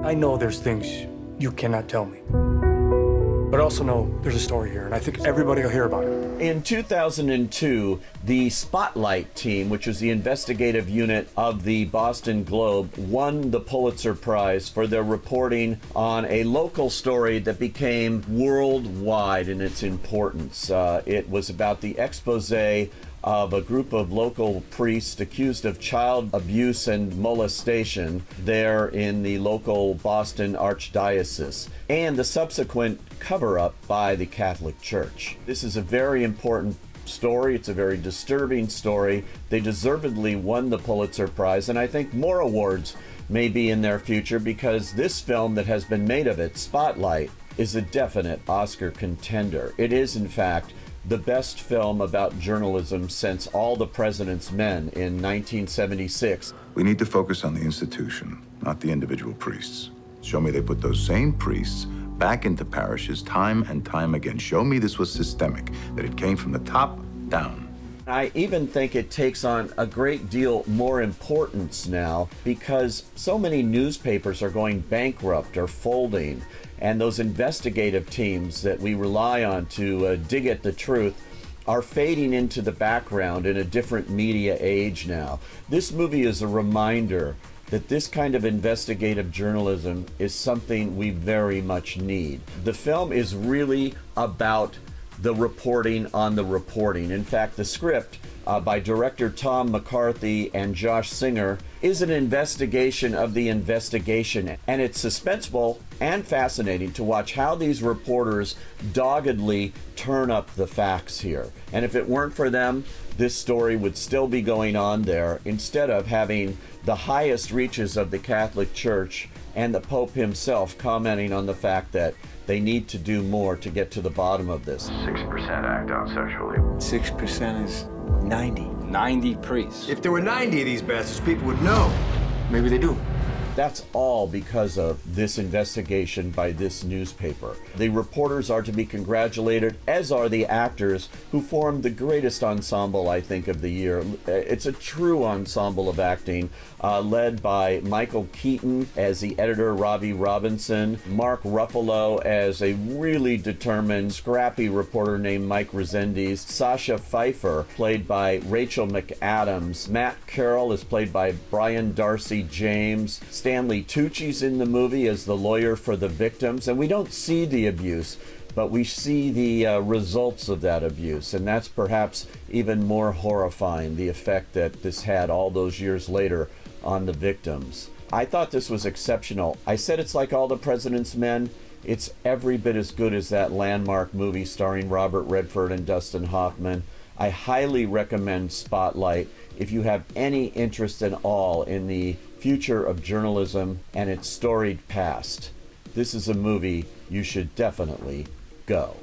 I know there's things you cannot tell me. But I also know there's a story here, and I think everybody will hear about it. In 2002, the Spotlight team, which was the investigative unit of the Boston Globe, won the Pulitzer Prize for their reporting on a local story that became worldwide in its importance. It was about the expose of a group of local priests accused of child abuse and molestation there in the local Boston Archdiocese, and the subsequent cover-up by the Catholic Church. This is a very important story. It's a very disturbing story. They deservedly won the Pulitzer Prize, and I think more awards may be in their future because this film that has been made of it, Spotlight, is a definite Oscar contender. It is, in fact, the best film about journalism since All the President's Men in 1976. We need to focus on the institution, not the individual priests. Show me they put those same priests back into parishes time and time again. Show me this was systemic, that it came from the top down. I even think it takes on a great deal more importance now because so many newspapers are going bankrupt or folding, and those investigative teams that we rely on to dig at the truth are fading into the background in a different media age now. This movie is a reminder that this kind of investigative journalism is something we very much need. The film is really about the reporting on the reporting. In fact, the script by director Tom McCarthy and Josh Singer is an investigation of the investigation, and it's suspenseful and fascinating to watch how these reporters doggedly turn up the facts here. And if it weren't for them, this story would still be going on there instead of having the highest reaches of the Catholic Church and the Pope himself commenting on the fact that they need to do more to get to the bottom of this. 6% act out sexually. 6% is 90. 90 priests. If there were 90 of these bastards, people would know. Maybe they do. That's all because of this investigation by this newspaper. The reporters are to be congratulated, as are the actors who formed the greatest ensemble, I think, of the year. It's a true ensemble of acting, led by Michael Keaton as the editor, Robbie Robinson, Mark Ruffalo as a really determined, scrappy reporter named Mike Resendiz, Sasha Pfeiffer, played by Rachel McAdams, Matt Carroll is played by Brian Darcy James, Stanley Tucci's in the movie as the lawyer for the victims, and we don't see the abuse, but we see the results of that abuse, and that's perhaps even more horrifying, the effect that this had all those years later on the victims. I thought this was exceptional. I said it's like All the President's Men. It's every bit as good as that landmark movie starring Robert Redford and Dustin Hoffman. I highly recommend Spotlight if you have any interest at all in the future of journalism and its storied past. This is a movie you should definitely go.